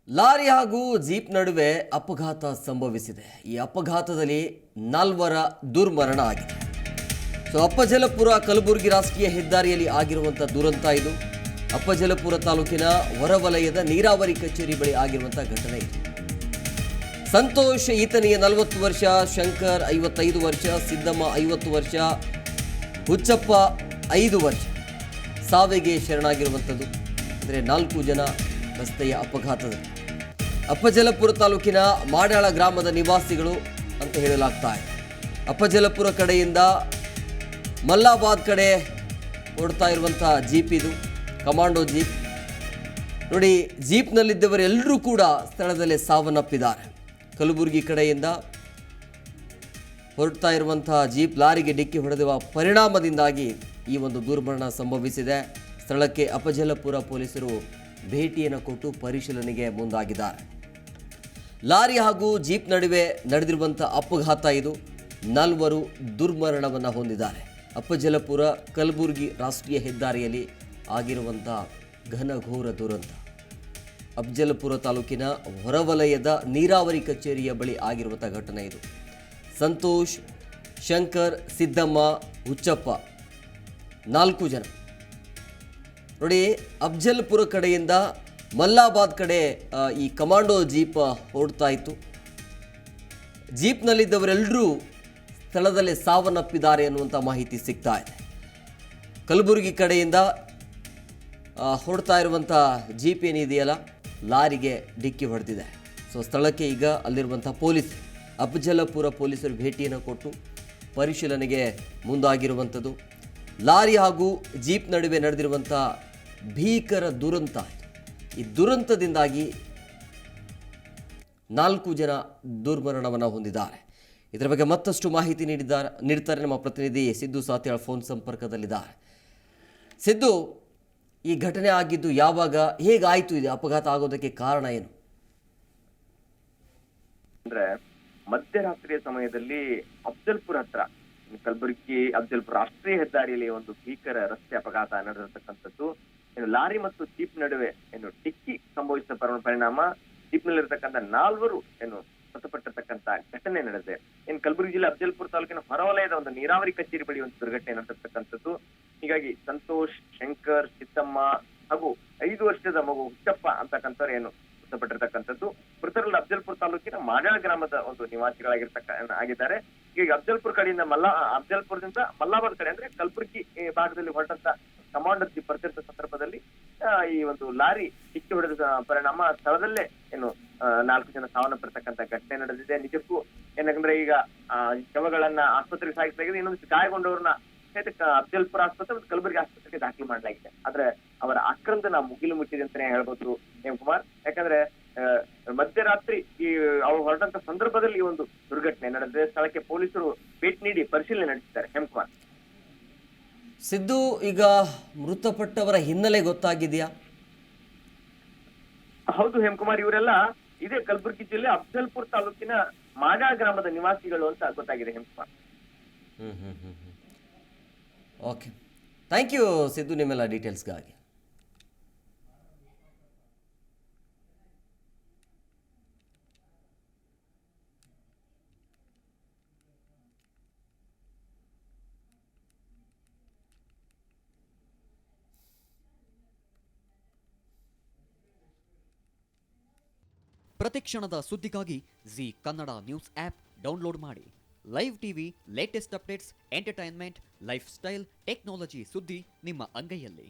Lorry ಹಾಗೂ jeep ನಡುವೆ ಅಪಘಾತ ಸಂಭವಿಸಿದೆ. ಈ ಅಪಘಾತದಲ್ಲಿ 4 ದುರ್ಮರಣ ಆಗಿದೆ. ಅಪ್ಪಜಲಪುರ ಕಲಬುರಗಿ ರಾಷ್ಟ್ರೀಯ ಹೆದ್ದಾರಿಯಲ್ಲಿ ಆಗಿರುವಂಥ ದುರಂತ ಇದು. ಅಪ್ಪಜಲಪುರ ತಾಲೂಕಿನ ಹೊರವಲಯದ ನೀರಾವರಿ ಕಚೇರಿ ಬಳಿ ಆಗಿರುವಂಥ ಘಟನೆ ಇದು. ಸಂತೋಷ್ ಈತನಿಗೆ 40 ವರ್ಷ, ಶಂಕರ್ 55 ವರ್ಷ, ಸಿದ್ದಮ್ಮ 50 ವರ್ಷ, ಹುಚ್ಚಪ್ಪ 5 ವರ್ಷ ಸಾವಿಗೆ ಶರಣಾಗಿರುವಂಥದ್ದು. ಅಂದರೆ 4 ಜನ ರಸ್ತೆಯ ಅಪಘಾತದಲ್ಲಿ. ಅಪ್ಪಜಲಪುರ ತಾಲೂಕಿನ ಮಾಡಾಳ ಗ್ರಾಮದ ನಿವಾಸಿಗಳು ಅಂತ ಹೇಳಲಾಗ್ತಾ ಇದೆ. ಅಪ್ಪಜಲಪುರ ಕಡೆಯಿಂದ ಮಲ್ಲಾಬಾದ್ ಕಡೆ ಓಡ್ತಾ ಇರುವಂಥ ಜೀಪ್ ಇದು, ಕಮಾಂಡೋ ಜೀಪ್. ನೋಡಿ, ಜೀಪ್ನಲ್ಲಿದ್ದವರೆಲ್ಲರೂ ಕೂಡ ಸ್ಥಳದಲ್ಲೇ ಸಾವನ್ನಪ್ಪಿದ್ದಾರೆ. ಕಲಬುರಗಿ ಕಡೆಯಿಂದ ಹೊರಡ್ತಾ ಇರುವಂಥ ಜೀಪ್ ಲಾರಿಗೆ ಡಿಕ್ಕಿ ಹೊಡೆದುವ ಪರಿಣಾಮದಿಂದಾಗಿ ಈ ಒಂದು ದುರ್ಮರಣ ಸಂಭವಿಸಿದೆ. ಸ್ಥಳಕ್ಕೆ ಅಪ್ಪಜಲಪುರ ಪೊಲೀಸರು ಭೇಟಿಯನ್ನು ಕೊಟ್ಟು ಪರಿಶೀಲನೆಗೆ ಮುಂದಾಗಿದ್ದಾರೆ. ಲಾರಿ ಹಾಗೂ ಜೀಪ್ ನಡುವೆ ನಡೆದಿರುವಂಥ ಅಪಘಾತ ಇದು. 4 ದುರ್ಮರಣವನ್ನು ಹೊಂದಿದ್ದಾರೆ. ಅಪ್ಪಜಲಪುರ ಕಲಬುರಗಿ ರಾಷ್ಟ್ರೀಯ ಹೆದ್ದಾರಿಯಲ್ಲಿ ಆಗಿರುವಂಥ ಘನಘೋರ ದುರಂತ. ಅಫಜಲಪುರ ತಾಲೂಕಿನ ಹೊರವಲಯದ ನೀರಾವರಿ ಕಚೇರಿಯ ಬಳಿ ಆಗಿರುವಂಥ ಘಟನೆ ಇದು. ಸಂತೋಷ್, ಶಂಕರ್, ಸಿದ್ದಮ್ಮ, ಹುಚ್ಚಪ್ಪ 4 ಜನ. ನೋಡಿ, ಅಫಜಲಪುರ ಕಡೆಯಿಂದ ಮಲ್ಲಾಬಾದ್ ಕಡೆ ಈ ಕಮಾಂಡೋ ಜೀಪ್ ಓಡ್ತಾ ಇತ್ತು. ಜೀಪ್ನಲ್ಲಿದ್ದವರೆಲ್ಲರೂ ಸ್ಥಳದಲ್ಲೇ ಸಾವನ್ನಪ್ಪಿದ್ದಾರೆ ಅನ್ನುವಂಥ ಮಾಹಿತಿ ಸಿಗ್ತಾ ಇದೆ. ಕಲಬುರಗಿ ಕಡೆಯಿಂದ ಹೊರಡ್ತಾ ಇರುವಂಥ ಜೀಪ್ ಏನಿದೆಯಲ್ಲ, ಲಾರಿಗೆ ಡಿಕ್ಕಿ ಹೊಡೆದಿದೆ. ಸ್ಥಳಕ್ಕೆ ಈಗ ಅಲ್ಲಿರುವಂಥ ಪೊಲೀಸ್, ಅಫಜಲಪುರ ಪೊಲೀಸರು ಭೇಟಿಯನ್ನು ಕೊಟ್ಟು ಪರಿಶೀಲನೆಗೆ ಮುಂದಾಗಿರುವಂಥದ್ದು. ಲಾರಿ ಹಾಗೂ ಜೀಪ್ ನಡುವೆ ನಡೆದಿರುವಂಥ ಭೀಕರ ದುರಂತ. ಈ ದುರಂತದಿಂದಾಗಿ 4 ಜನ ದುರ್ಮರಣವನ್ನು ಹೊಂದಿದ್ದಾರೆ. ಇದರ ಬಗ್ಗೆ ಮತ್ತಷ್ಟು ಮಾಹಿತಿ ನೀಡ್ತಾರೆ ನಮ್ಮ ಪ್ರತಿನಿಧಿ ಸಿದ್ದು ಸಾತ್ಯಾಳ್ ಫೋನ್ ಸಂಪರ್ಕದಲ್ಲಿದ್ದಾರೆ. ಸಿದ್ದು, ಈ ಘಟನೆ ಆಗಿದ್ದು ಯಾವಾಗ, ಹೇಗಾಯಿತು, ಇದು ಅಪಘಾತ ಆಗೋದಕ್ಕೆ ಕಾರಣ ಏನು? ಅಂದ್ರೆ ಮಧ್ಯರಾತ್ರಿಯ ಸಮಯದಲ್ಲಿ ಅಫಜಲ್ಪುರ ಹತ್ರ ಕಲಬುರಗಿ ಅಫಜಲ್ಪುರ ರಾಷ್ಟ್ರೀಯ ಹೆದ್ದಾರಿಯಲ್ಲಿ ಒಂದು ಭೀಕರ ರಸ್ತೆ ಅಪಘಾತ ನಡೆದಿರತಕ್ಕಂಥದ್ದು. ಲಾರಿ ಮತ್ತು ಜೀಪ್ ನಡುವೆ ಡಿಕ್ಕಿ ಸಂಭವಿಸಿದ ಪರಿಣಾಮ ಜೀಪ್ನಲ್ಲಿರ್ತಕ್ಕಂಥ 4 ಮೃತಪಟ್ಟಿರ್ತಕ್ಕಂಥ ಘಟನೆ ನಡೆದಿದೆ. ಕಲಬುರಗಿ ಜಿಲ್ಲೆ ಅಫಜಲ್ಪುರ ತಾಲೂಕಿನ ಹೊರವಲಯದ ಒಂದು ನೀರಾವರಿ ಕಚೇರಿ ಬಳಿ ಒಂದು ದುರ್ಘಟನೆ ನಡೆದಿರ್ತಕ್ಕಂಥದ್ದು. ಹೀಗಾಗಿ ಸಂತೋಷ್, ಶಂಕರ್, ಸಿದ್ದಮ್ಮ ಹಾಗೂ 5 ವರ್ಷದ ಮಗು ಹುಚ್ಚಪ್ಪ ಅಂತಕ್ಕಂಥವ್ರು ಮೃತಪಟ್ಟಿರ್ತಕ್ಕಂಥದ್ದು. ಮೃತರಲ್ಲಿ ಅಫಜಲ್ಪುರ ತಾಲೂಕಿನ ಮಾಡಾಳ ಗ್ರಾಮದ ಒಂದು ಆಗಿದ್ದಾರೆ. ಈಗ ಅಫಜಲ್ಪುರ ಕಡೆಯಿಂದ ಅಫಜಲ್ಪುರದಿಂದ ಮಲ್ಲಾಬಾದ್ ಕಡೆ ಅಂದ್ರೆ ಕಲಬುರಗಿ ಭಾಗದಲ್ಲಿ ಹೊರಟಂತ ಕಮಾಂಡರ್ ಜೀಪ್ ಬರ್ತಿದ್ದ ಸಂದರ್ಭದಲ್ಲಿ ಈ ಒಂದು ಲಾರಿ ಡಿಕ್ಕಿ ಹೊಡೆದ ಪರಿಣಾಮ ಸ್ಥಳದಲ್ಲೇ 4 ಜನ ಸಾವನ್ನಪ್ಪಿರ್ತಕ್ಕಂಥ ಘಟನೆ ನಡೆದಿದೆ. ನಿಜಕ್ಕೂ ಏನಂದ್ರೆ ಈಗ ಶವಗಳನ್ನ ಆಸ್ಪತ್ರೆಗೆ ಸಾಗಿಸಲಾಗಿದೆ. ಇನ್ನೊಂದು ಗಾಯಗೊಂಡವ್ರನ್ನ ಅಫಜಲ್ಪುರ ಆಸ್ಪತ್ರೆ ಮತ್ತು ಕಲಬುರಗಿ ಆಸ್ಪತ್ರೆಗೆ ದಾಖಲು ಮಾಡಲಾಗಿದೆ. ಆದ್ರೆ ಅವರ ಆಕ್ರಂದನ ಮುಗಿಲು ಮುಟ್ಟಿದೆ ಅಂತಾನೆ ಹೇಳ್ಬೋದು ಹೇಮಕುಮಾರ್. ಯಾಕಂದ್ರೆ ಮಧ್ಯರಾತ್ರಿ ಅವ್ರು ಹೊರಟಂತ ಸಂದರ್ಭದಲ್ಲಿ ಈ ಒಂದು ದುರ್ಘಟನೆ ನಡೆದಿದೆ. ಸ್ಥಳಕ್ಕೆ ಪೊಲೀಸರು ಭೇಟಿ ನೀಡಿ ಪರಿಶೀಲನೆ ನಡೆಸಿದ್ದಾರೆ. ಹೇಮಕುಮಾರ್. ಸಿದ್ದು, ಈಗ ಮೃತಪಟ್ಟವರ ಹಿನ್ನೆಲೆ ಗೊತ್ತಾಗಿದೆಯಾ? ಹೌದು ಹೇಮಕುಮಾರ್, ಇವರೆಲ್ಲ ಇದೇ ಕಲಬುರಗಿ ಜಿಲ್ಲೆ ಅಫಜಲ್ಪುರ ತಾಲೂಕಿನ ಮಾಡಾಳ ಗ್ರಾಮದ ನಿವಾಸಿಗಳು ಅಂತ ಗೊತ್ತಾಗಿದೆ Hemakumar. Okay, thank you Siddu ನಿಮ್ಮೆಲ್ಲ ಡೀಟೇಲ್ಸ್ಗಾಗಿ. ಪ್ರತಿಕ್ಷಣದ ಸುದ್ದಿಗಾಗಿ Zee Kannada news app download ಮಾಡಿ. Live TV, latest updates, entertainment, lifestyle, technology ಸುದ್ದಿ ನಿಮ್ಮ ಅಂಗೈಯಲ್ಲಿ.